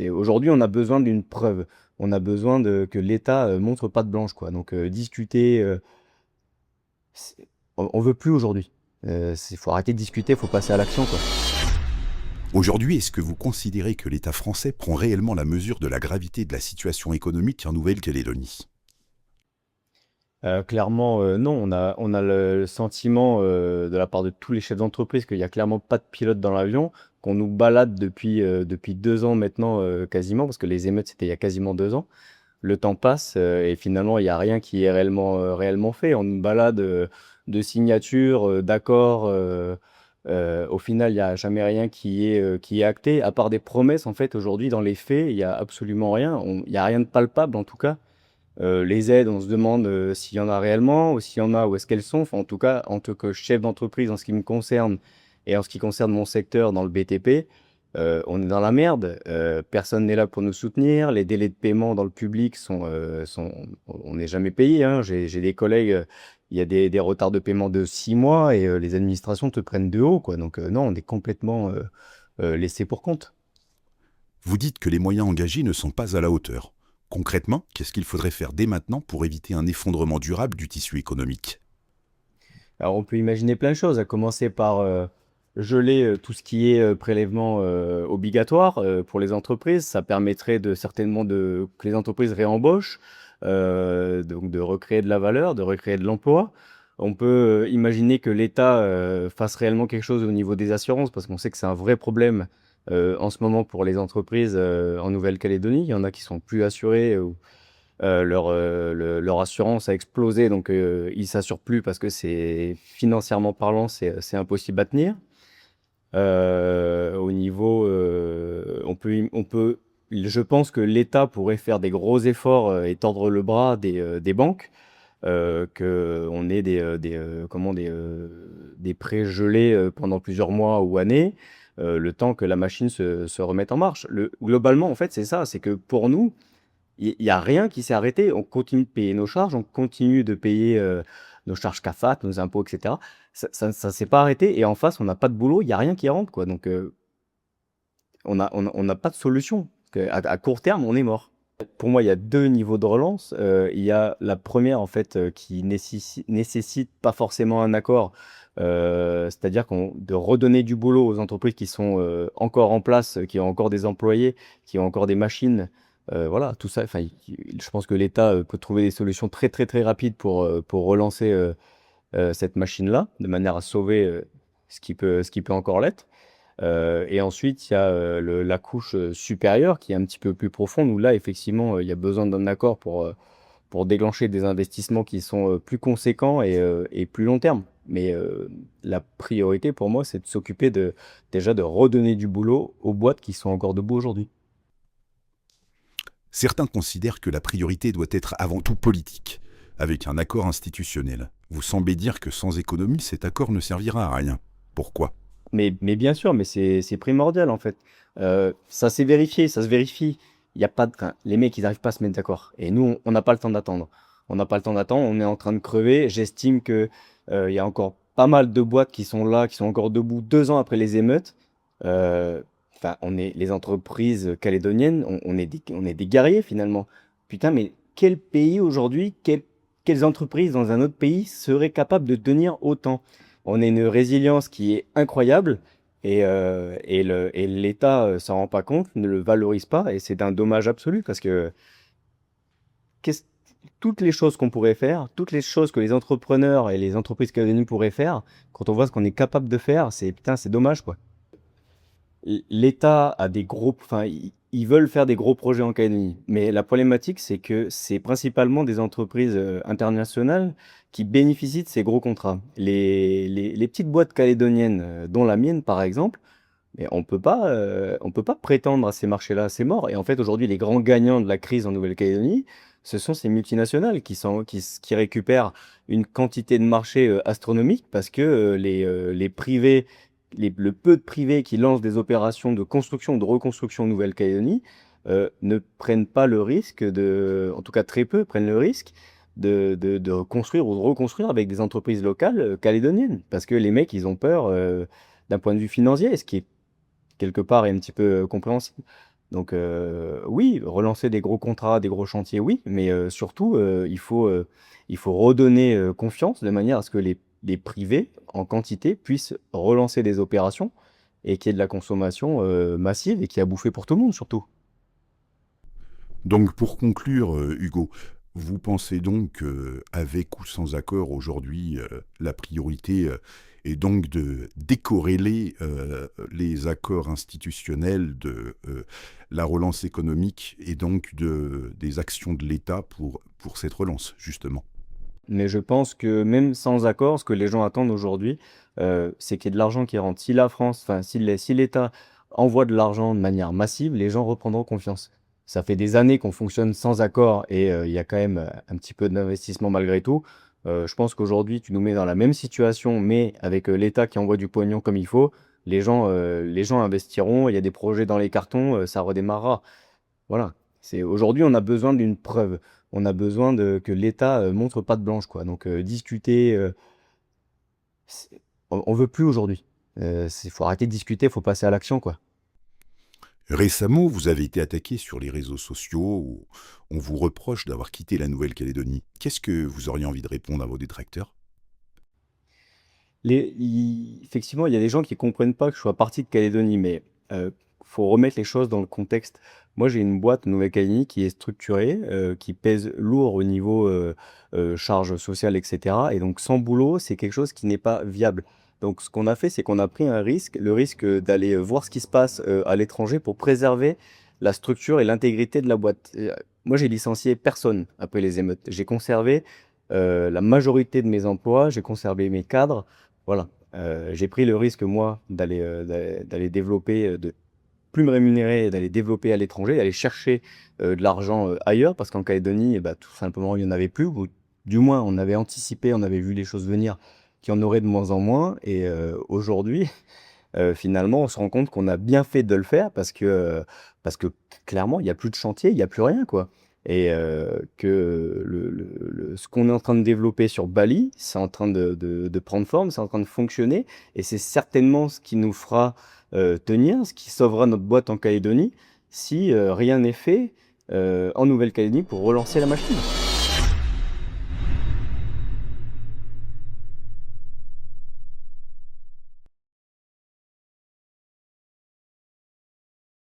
Aujourd'hui, on a besoin d'une preuve. On a besoin que l'État montre patte blanche, quoi. Donc, discuter, on veut plus aujourd'hui. Faut arrêter de discuter, faut passer à l'action, quoi. Aujourd'hui, est-ce que vous considérez que l'État français prend réellement la mesure de la gravité de la situation économique en Nouvelle-Calédonie? Clairement, non. On a le sentiment de la part de tous les chefs d'entreprise qu'il y a clairement pas de pilote dans l'avion, qu'on nous balade depuis 2 ans maintenant, quasiment, parce que les émeutes, c'était il y a quasiment 2 ans. Le temps passe et finalement, il n'y a rien qui est réellement fait. On nous balade de signatures, d'accords. Au final, il n'y a jamais rien qui est acté, à part des promesses. En fait, aujourd'hui, dans les faits, il n'y a absolument rien. Il n'y a rien de palpable, en tout cas. Les aides, on se demande s'il y en a réellement, ou s'il y en a, où est-ce qu'elles sont. Enfin, en tout cas, en tant que chef d'entreprise, en ce qui me concerne, et en ce qui concerne mon secteur dans le BTP, on est dans la merde. Personne n'est là pour nous soutenir. Les délais de paiement dans le public on n'est jamais payé, hein. J'ai des collègues, il y a des retards de paiement de 6 mois et les administrations te prennent de haut, quoi. Donc non, on est complètement laissé pour compte. Vous dites que les moyens engagés ne sont pas à la hauteur. Concrètement, qu'est-ce qu'il faudrait faire dès maintenant pour éviter un effondrement durable du tissu économique? Alors on peut imaginer plein de choses, à commencer par geler tout ce qui est prélèvement obligatoire pour les entreprises. Ça permettrait certainement que les entreprises réembauchent, donc de recréer de la valeur, de recréer de l'emploi. On peut imaginer que l'État fasse réellement quelque chose au niveau des assurances, parce qu'on sait que c'est un vrai problème en ce moment pour les entreprises en Nouvelle-Calédonie. Il y en a qui sont plus assurées, leur assurance a explosé, donc ils s'assurent plus parce que financièrement parlant, c'est impossible à tenir. Au niveau, je pense que l'État pourrait faire des gros efforts et tordre le bras des banques, qu'on ait des prêts gelés pendant plusieurs mois ou années, le temps que la machine se remette en marche. Globalement, en fait, c'est ça, c'est que pour nous, il y a rien qui s'est arrêté. On continue de payer nos charges, on continue de payer nos charges CAFAT, nos impôts, etc. Ça s'est pas arrêté. Et en face, on n'a pas de boulot, il y a rien qui rentre, quoi. Donc, on n'a pas de solution. Parce à court terme, on est mort. Pour moi, il y a deux niveaux de relance. Il y a la première, en fait, qui nécessite pas forcément un accord. C'est-à-dire de redonner du boulot aux entreprises qui sont encore en place, qui ont encore des employés, qui ont encore des machines. Voilà, tout ça. Enfin, je pense que l'État peut trouver des solutions très très très rapides pour relancer cette machine-là, de manière à sauver ce qui peut encore l'être. Et ensuite, il y a la couche supérieure qui est un petit peu plus profonde, où là, effectivement, il y a besoin d'un accord pour déclencher des investissements qui sont plus conséquents et plus long terme. Mais la priorité pour moi, c'est de s'occuper déjà de redonner du boulot aux boîtes qui sont encore debout aujourd'hui. Certains considèrent que la priorité doit être avant tout politique, avec un accord institutionnel. Vous semblez dire que sans économie, cet accord ne servira à rien. Pourquoi? Mais bien sûr, mais c'est primordial en fait. Ça s'est vérifié, ça se vérifie. Il y a pas de, enfin, les mecs, ils n'arrivent pas à se mettre d'accord. Et nous, on n'a pas le temps d'attendre. On n'a pas le temps d'attendre. On est en train de crever. J'estime que il y a encore pas mal de boîtes qui sont là, qui sont encore debout 2 ans après les émeutes. Euh, Enfin, les entreprises calédoniennes, on est des guerriers finalement. Putain, mais quel pays aujourd'hui, quelles entreprises dans un autre pays seraient capables de tenir autant? On a une résilience qui est incroyable et l'État s'en rend pas compte, ne le valorise pas et c'est un dommage absolu parce que qu'est-ce- toutes les choses qu'on pourrait faire, toutes les choses que les entrepreneurs et les entreprises calédoniennes pourraient faire, quand on voit ce qu'on est capable de faire, putain, c'est dommage quoi. L'État a enfin, ils veulent faire des gros projets en Calédonie, mais la problématique, c'est que c'est principalement des entreprises internationales qui bénéficient de ces gros contrats. Les petites boîtes calédoniennes, dont la mienne par exemple, mais on peut pas prétendre à ces marchés-là, c'est mort. Et en fait, aujourd'hui, les grands gagnants de la crise en Nouvelle-Calédonie, ce sont ces multinationales qui récupèrent une quantité de marché astronomique parce que les privés, le peu de privés qui lancent des opérations de construction ou de reconstruction en Nouvelle-Calédonie ne prennent pas le risque en tout cas très peu prennent le risque de construire ou de reconstruire avec des entreprises locales calédoniennes. Parce que les mecs, ils ont peur d'un point de vue financier, ce qui est quelque part est un petit peu compréhensible. Donc oui, relancer des gros contrats, des gros chantiers, oui, mais surtout, il faut redonner, confiance de manière à ce que les privés, en quantité, puissent relancer des opérations et qu'il y ait de la consommation, massive et qui a bouffé pour tout le monde surtout. Donc pour conclure, Hugo, vous pensez donc qu'avec ou sans accord aujourd'hui, la priorité est donc de décorréler les accords institutionnels de la relance économique et donc des actions de l'État pour cette relance, justement. Mais je pense que même sans accord, ce que les gens attendent aujourd'hui, c'est qu'il y ait de l'argent qui rentre. Si la France, enfin si l'État envoie de l'argent de manière massive, les gens reprendront confiance. Ça fait des années qu'on fonctionne sans accord et il y a quand même, un petit peu d'investissement malgré tout. Je pense qu'aujourd'hui, tu nous mets dans la même situation, mais avec, l'État qui envoie du pognon comme il faut, les gens investiront, il y a des projets dans les cartons, ça redémarrera. Voilà, c'est aujourd'hui, on a besoin d'une preuve. On a besoin de que l'État, montre patte blanche, quoi. Donc, discuter, c'est on veut plus aujourd'hui. C'est faut arrêter de discuter, faut passer à l'action, quoi. Récemment, vous avez été attaqué sur les réseaux sociaux où on vous reproche d'avoir quitté la Nouvelle-Calédonie. Qu'est-ce que vous auriez envie de répondre à vos détracteurs? Effectivement, il y a des gens qui comprennent pas que je sois parti de Calédonie, mais faut remettre les choses dans le contexte. Moi, j'ai une boîte en Nouvelle-Calédonie qui est structurée, qui pèse lourd au niveau, charges sociales et cetera et donc sans boulot, c'est quelque chose qui n'est pas viable. Donc ce qu'on a fait, c'est qu'on a pris un risque, le risque, d'aller, voir ce qui se passe, à l'étranger pour préserver la structure et l'intégrité de la boîte. Moi, j'ai licencié personne après les émeutes. J'ai conservé, la majorité de mes emplois, j'ai conservé mes cadres. Voilà, j'ai pris le risque moi d'aller développer, de plus me rémunérer et d'aller développer à l'étranger, d'aller chercher, de l'argent, ailleurs parce qu'en Calédonie et bah, tout simplement il y en avait plus ou du moins on avait anticipé, on avait vu les choses venir, qu'il y en aurait de moins en moins et aujourd'hui, finalement on se rend compte qu'on a bien fait de le faire parce que clairement il y a plus de chantier, il y a plus rien quoi et que ce qu'on est en train de développer sur Bali, c'est en train de prendre forme, c'est en train de fonctionner et c'est certainement ce qui nous fera, tenir, ce qui sauvera notre boîte en Calédonie si, rien n'est fait, en Nouvelle-Calédonie pour relancer la machine.